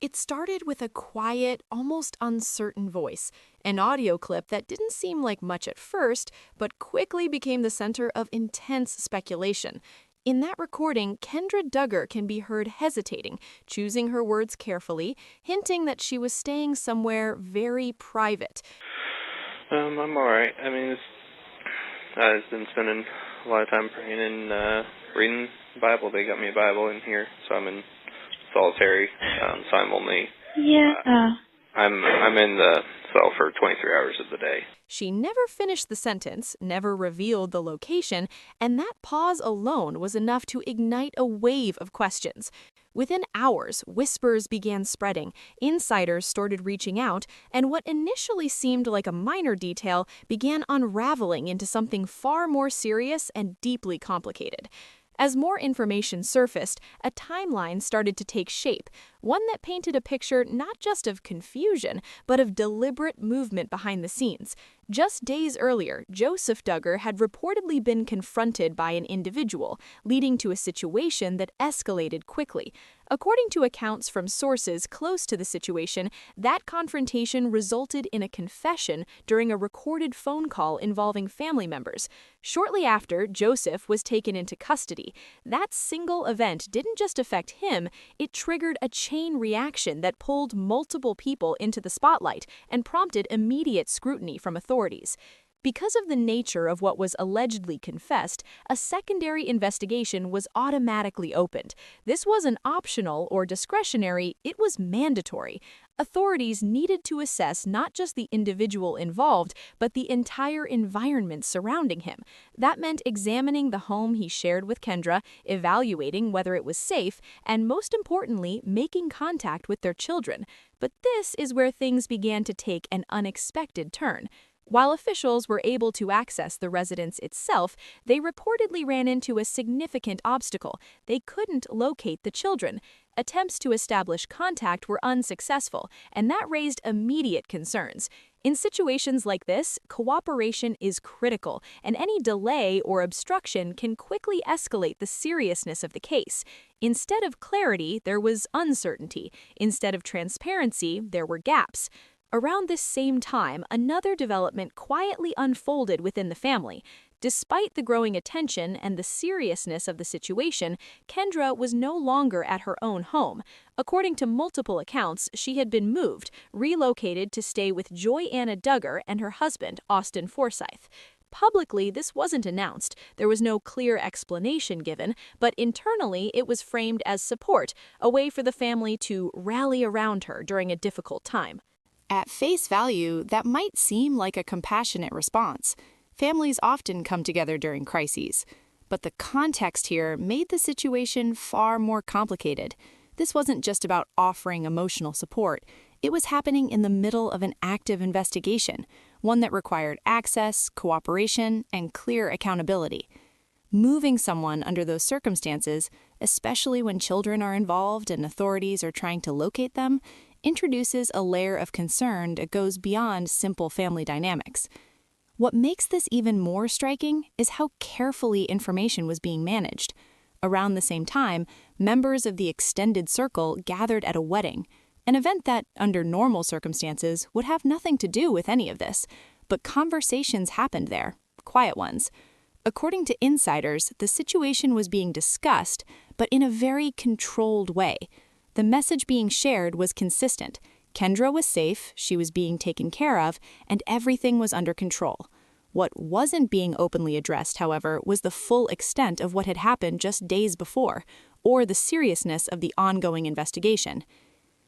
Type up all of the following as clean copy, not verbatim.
It started with a quiet, almost uncertain voice, an audio clip that didn't seem like much at first, but quickly became the center of intense speculation. In that recording, Kendra Duggar can be heard hesitating, choosing her words carefully, hinting that she was staying somewhere very private. I'm alright. I've been spending a lot of time praying and reading the Bible. They got me a Bible in here, so I'm in solitary. So I'm only I'm in the cell for 23 hours of the day. She never finished the sentence, never revealed the location, and that pause alone was enough to ignite a wave of questions. Within hours, whispers began spreading, insiders started reaching out, and what initially seemed like a minor detail began unraveling into something far more serious and deeply complicated. As more information surfaced, a timeline started to take shape, one that painted a picture not just of confusion, but of deliberate movement behind the scenes. Just days earlier, Joseph Duggar had reportedly been confronted by an individual, leading to a situation that escalated quickly. According to accounts from sources close to the situation, that confrontation resulted in a confession during a recorded phone call involving family members. Shortly after, Joseph was taken into custody. That single event didn't just affect him, it triggered a chain reaction that pulled multiple people into the spotlight and prompted immediate scrutiny from authorities. Because of the nature of what was allegedly confessed, a secondary investigation was automatically opened. This wasn't optional or discretionary, it was mandatory. Authorities needed to assess not just the individual involved, but the entire environment surrounding him. That meant examining the home he shared with Kendra, evaluating whether it was safe, and most importantly, making contact with their children. But this is where things began to take an unexpected turn. While officials were able to access the residence itself, they reportedly ran into a significant obstacle. They couldn't locate the children. Attempts to establish contact were unsuccessful, and that raised immediate concerns. In situations like this, cooperation is critical, and any delay or obstruction can quickly escalate the seriousness of the case. Instead of clarity, there was uncertainty. Instead of transparency, there were gaps. Around this same time, another development quietly unfolded within the family. Despite the growing attention and the seriousness of the situation, Kendra was no longer at her own home. According to multiple accounts, she had been moved, relocated to stay with Joy Anna Duggar and her husband, Austin Forsyth. Publicly, this wasn't announced. There was no clear explanation given, but internally it was framed as support, a way for the family to rally around her during a difficult time. At face value, that might seem like a compassionate response. Families often come together during crises. But the context here made the situation far more complicated. This wasn't just about offering emotional support. It was happening in the middle of an active investigation, one that required access, cooperation, and clear accountability. Moving someone under those circumstances, especially when children are involved and authorities are trying to locate them, introduces a layer of concern that goes beyond simple family dynamics. What makes this even more striking is how carefully information was being managed. Around the same time, members of the extended circle gathered at a wedding, an event that, under normal circumstances, would have nothing to do with any of this. But conversations happened there, quiet ones. According to insiders, the situation was being discussed, but in a very controlled way. The message being shared was consistent. Kendra was safe, she was being taken care of, and everything was under control. What wasn't being openly addressed, however, was the full extent of what had happened just days before, or the seriousness of the ongoing investigation.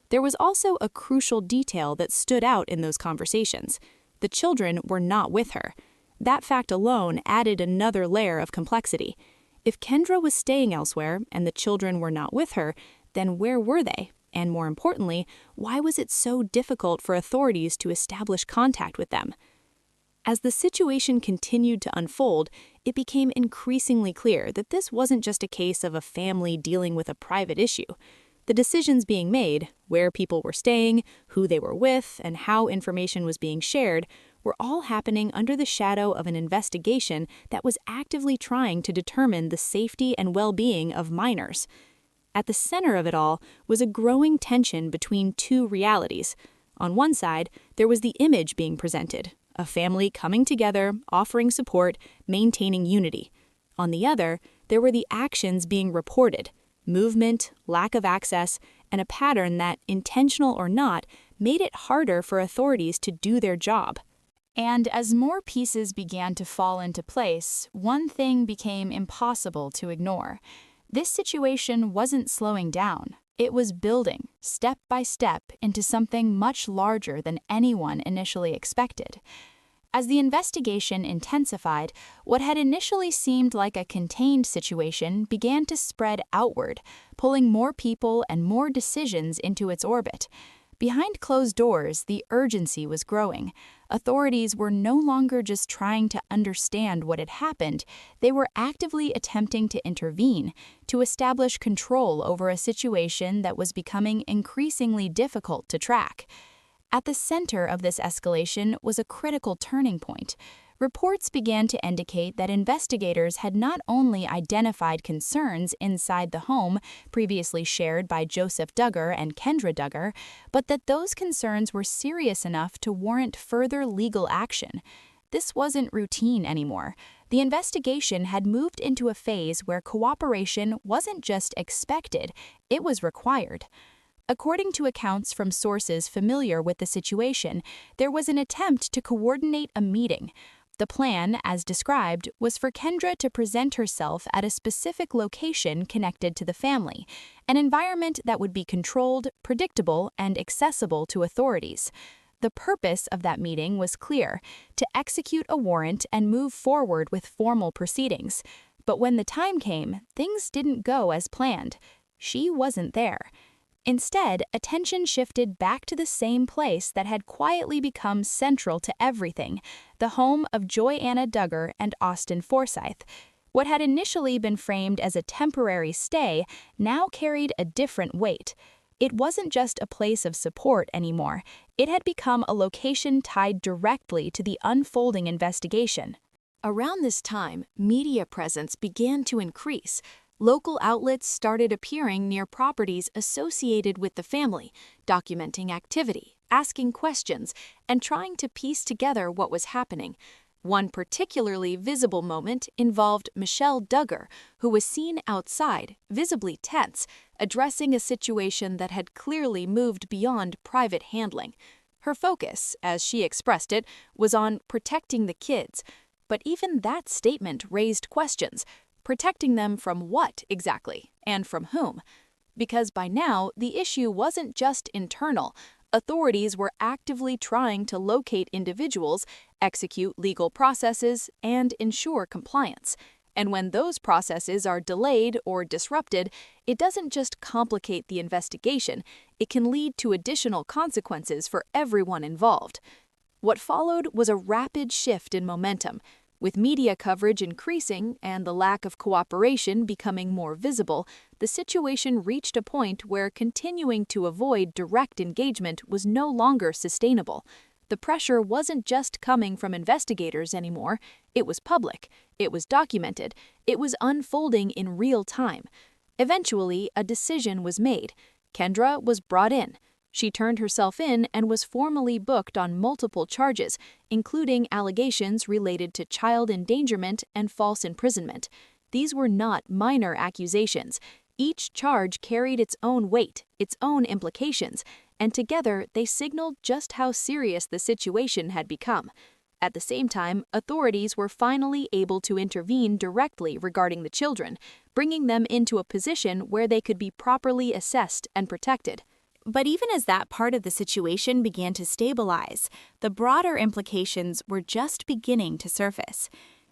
There was also a crucial detail that stood out in those conversations. The children were not with her. That fact alone added another layer of complexity. If Kendra was staying elsewhere and the children were not with her, then where were they? And more importantly, why was it so difficult for authorities to establish contact with them? As the situation continued to unfold, it became increasingly clear that this wasn't just a case of a family dealing with a private issue. The decisions being made, where people were staying, who they were with, and how information was being shared, were all happening under the shadow of an investigation that was actively trying to determine the safety and well-being of minors. At the center of it all was a growing tension between two realities. On one side, there was the image being presented, a family coming together, offering support, maintaining unity. On the other, there were the actions being reported, movement, lack of access, and a pattern that, intentional or not, made it harder for authorities to do their job. And as more pieces began to fall into place, one thing became impossible to ignore. This situation wasn't slowing down. It was building, step by step, into something much larger than anyone initially expected. As the investigation intensified, what had initially seemed like a contained situation began to spread outward, pulling more people and more decisions into its orbit. Behind closed doors, the urgency was growing. Authorities were no longer just trying to understand what had happened, they were actively attempting to intervene, to establish control over a situation that was becoming increasingly difficult to track. At the center of this escalation was a critical turning point. Reports began to indicate that investigators had not only identified concerns inside the home previously shared by Joseph Duggar and Kendra Duggar, but that those concerns were serious enough to warrant further legal action. This wasn't routine anymore. The investigation had moved into a phase where cooperation wasn't just expected, it was required. According to accounts from sources familiar with the situation, there was an attempt to coordinate a meeting. The plan, as described, was for Kendra to present herself at a specific location connected to the family, an environment that would be controlled, predictable, and accessible to authorities. The purpose of that meeting was clear: to execute a warrant and move forward with formal proceedings. But when the time came, things didn't go as planned. She wasn't there. Instead, attention shifted back to the same place that had quietly become central to everything, the home of Joanna Duggar and Austin Forsyth. What had initially been framed as a temporary stay now carried a different weight. It wasn't just a place of support anymore, it had become a location tied directly to the unfolding investigation. Around this time, media presence began to increase. Local outlets started appearing near properties associated with the family, documenting activity, asking questions, and trying to piece together what was happening. One particularly visible moment involved Michelle Duggar, who was seen outside, visibly tense, addressing a situation that had clearly moved beyond private handling. Her focus, as she expressed it, was on protecting the kids. But even that statement raised questions. Protecting them from what exactly, and from whom? Because by now, the issue wasn't just internal. Authorities were actively trying to locate individuals, execute legal processes, and ensure compliance. And when those processes are delayed or disrupted, it doesn't just complicate the investigation, it can lead to additional consequences for everyone involved. What followed was a rapid shift in momentum. With media coverage increasing and the lack of cooperation becoming more visible, the situation reached a point where continuing to avoid direct engagement was no longer sustainable. The pressure wasn't just coming from investigators anymore, it was public, it was documented, it was unfolding in real time. Eventually, a decision was made. Kendra was brought in. She turned herself in and was formally booked on multiple charges, including allegations related to child endangerment and false imprisonment. These were not minor accusations. Each charge carried its own weight, its own implications, and together they signaled just how serious the situation had become. At the same time, authorities were finally able to intervene directly regarding the children, bringing them into a position where they could be properly assessed and protected. But even as that part of the situation began to stabilize, the broader implications were just beginning to surface.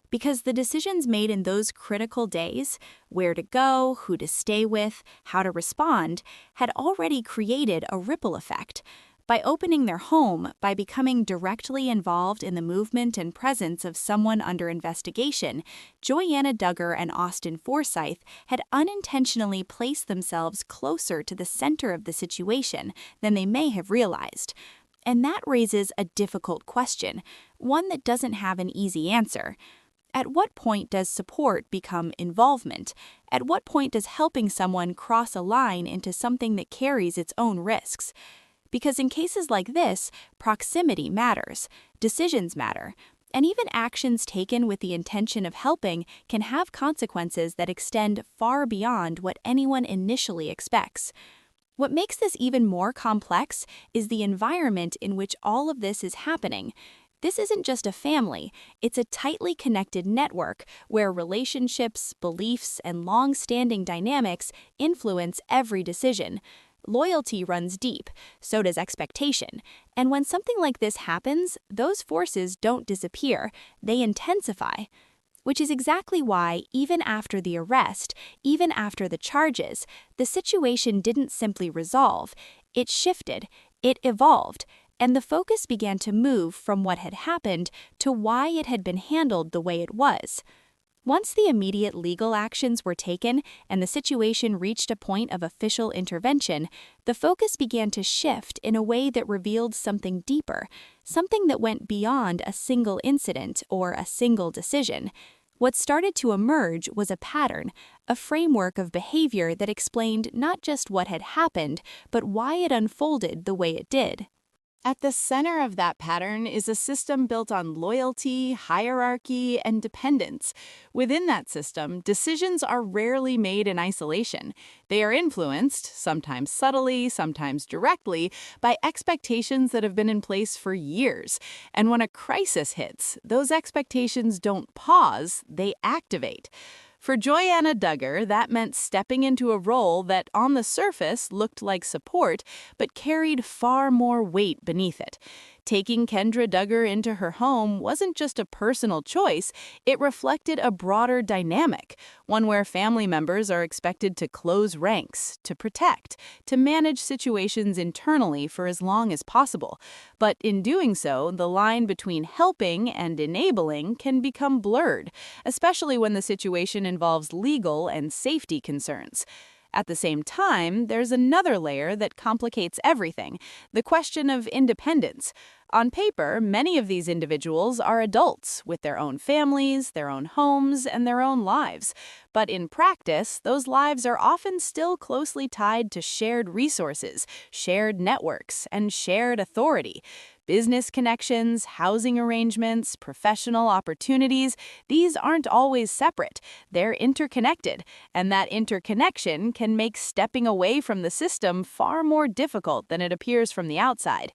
Because the decisions made in those critical days, where to go, who to stay with, how to respond, had already created a ripple effect. By opening their home, by becoming directly involved in the movement and presence of someone under investigation, Joanna Duggar and Austin Forsyth had unintentionally placed themselves closer to the center of the situation than they may have realized. And that raises a difficult question, one that doesn't have an easy answer. At what point does support become involvement? At what point does helping someone cross a line into something that carries its own risks? Because in cases like this, proximity matters, decisions matter, and even actions taken with the intention of helping can have consequences that extend far beyond what anyone initially expects. What makes this even more complex is the environment in which all of this is happening. This isn't just a family, it's a tightly connected network where relationships, beliefs, and long-standing dynamics influence every decision. Loyalty runs deep, so does expectation. And when something like this happens, those forces don't disappear, they intensify. Which is exactly why, even after the arrest, even after the charges, the situation didn't simply resolve. It shifted, it evolved, and the focus began to move from what had happened to why it had been handled the way it was. Once the immediate legal actions were taken and the situation reached a point of official intervention, the focus began to shift in a way that revealed something deeper, something that went beyond a single incident or a single decision. What started to emerge was a pattern, a framework of behavior that explained not just what had happened, but why it unfolded the way it did. At the center of that pattern is a system built on loyalty, hierarchy, and dependence. Within that system, decisions are rarely made in isolation. They are influenced, sometimes subtly, sometimes directly, by expectations that have been in place for years. And when a crisis hits, those expectations don't pause, they activate. For Kendra Duggar, that meant stepping into a role that on the surface looked like support, but carried far more weight beneath it. Taking Kendra Duggar into her home wasn't just a personal choice, it reflected a broader dynamic, one where family members are expected to close ranks, to protect, to manage situations internally for as long as possible. But in doing so, the line between helping and enabling can become blurred, especially when the situation involves legal and safety concerns. At the same time, there's another layer that complicates everything, the question of independence. On paper, many of these individuals are adults with their own families, their own homes, and their own lives. But in practice, those lives are often still closely tied to shared resources, shared networks, and shared authority. Business connections, housing arrangements, professional opportunities, these aren't always separate. They're interconnected, and that interconnection can make stepping away from the system far more difficult than it appears from the outside.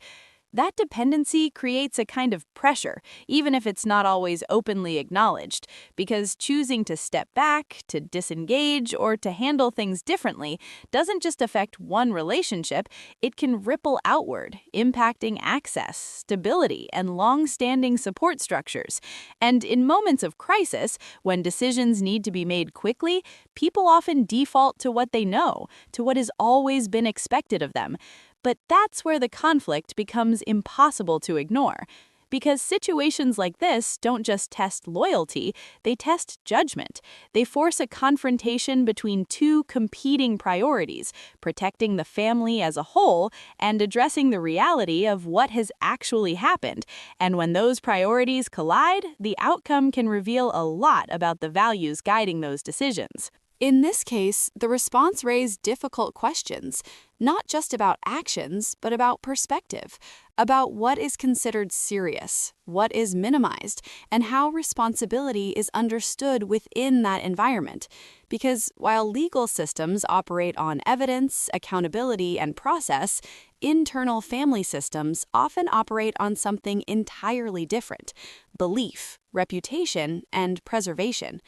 That dependency creates a kind of pressure, even if it's not always openly acknowledged, because choosing to step back, to disengage, or to handle things differently doesn't just affect one relationship, it can ripple outward, impacting access, stability, and long-standing support structures. And in moments of crisis, when decisions need to be made quickly, people often default to what they know, to what has always been expected of them. But that's where the conflict becomes impossible to ignore. Because situations like this don't just test loyalty, they test judgment. They force a confrontation between two competing priorities, protecting the family as a whole and addressing the reality of what has actually happened. And when those priorities collide, the outcome can reveal a lot about the values guiding those decisions. In this case, the response raised difficult questions, not just about actions, but about perspective, about what is considered serious, what is minimized, and how responsibility is understood within that environment. Because while legal systems operate on evidence, accountability, and process, internal family systems often operate on something entirely different: belief, reputation, and preservation.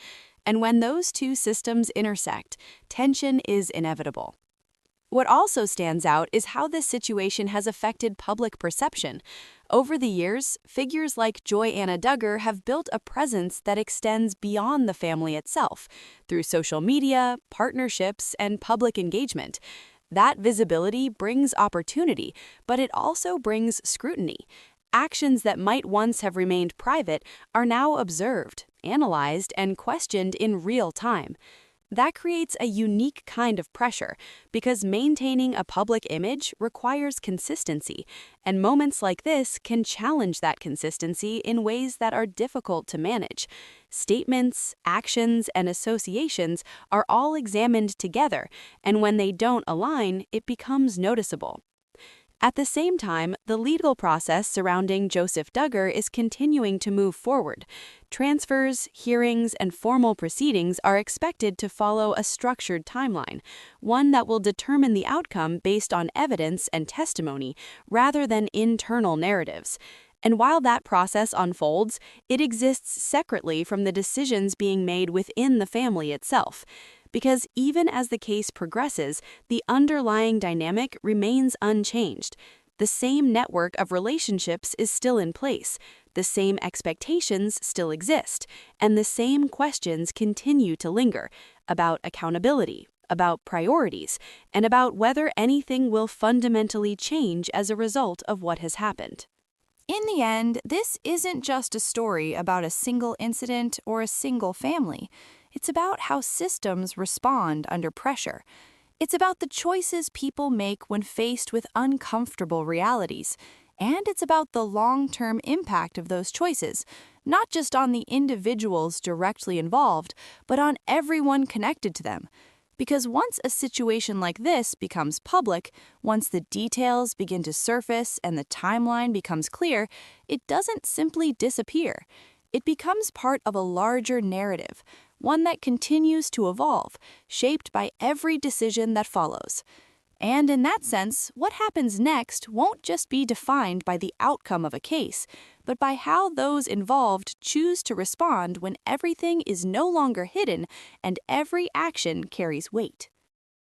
And when those two systems intersect, tension is inevitable. What also stands out is how this situation has affected public perception. Over the years, figures like Kendra Duggar have built a presence that extends beyond the family itself, through social media, partnerships, and public engagement. That visibility brings opportunity, but it also brings scrutiny. Actions that might once have remained private are now observed, analyzed, and questioned in real time. That creates a unique kind of pressure because maintaining a public image requires consistency, and moments like this can challenge that consistency in ways that are difficult to manage. Statements, actions, and associations are all examined together, and when they don't align, it becomes noticeable. At the same time, the legal process surrounding Joseph Duggar is continuing to move forward. Transfers, hearings, and formal proceedings are expected to follow a structured timeline, one that will determine the outcome based on evidence and testimony rather than internal narratives. And while that process unfolds, it exists separately from the decisions being made within the family itself. Because even as the case progresses, the underlying dynamic remains unchanged. The same network of relationships is still in place, the same expectations still exist, and the same questions continue to linger about accountability, about priorities, and about whether anything will fundamentally change as a result of what has happened. In the end, this isn't just a story about a single incident or a single family. It's about how systems respond under pressure. It's about the choices people make when faced with uncomfortable realities. And it's about the long-term impact of those choices, not just on the individuals directly involved, but on everyone connected to them. Because once a situation like this becomes public, once the details begin to surface and the timeline becomes clear, it doesn't simply disappear. It becomes part of a larger narrative, one that continues to evolve, shaped by every decision that follows. And in that sense, what happens next won't just be defined by the outcome of a case, but by how those involved choose to respond when everything is no longer hidden and every action carries weight.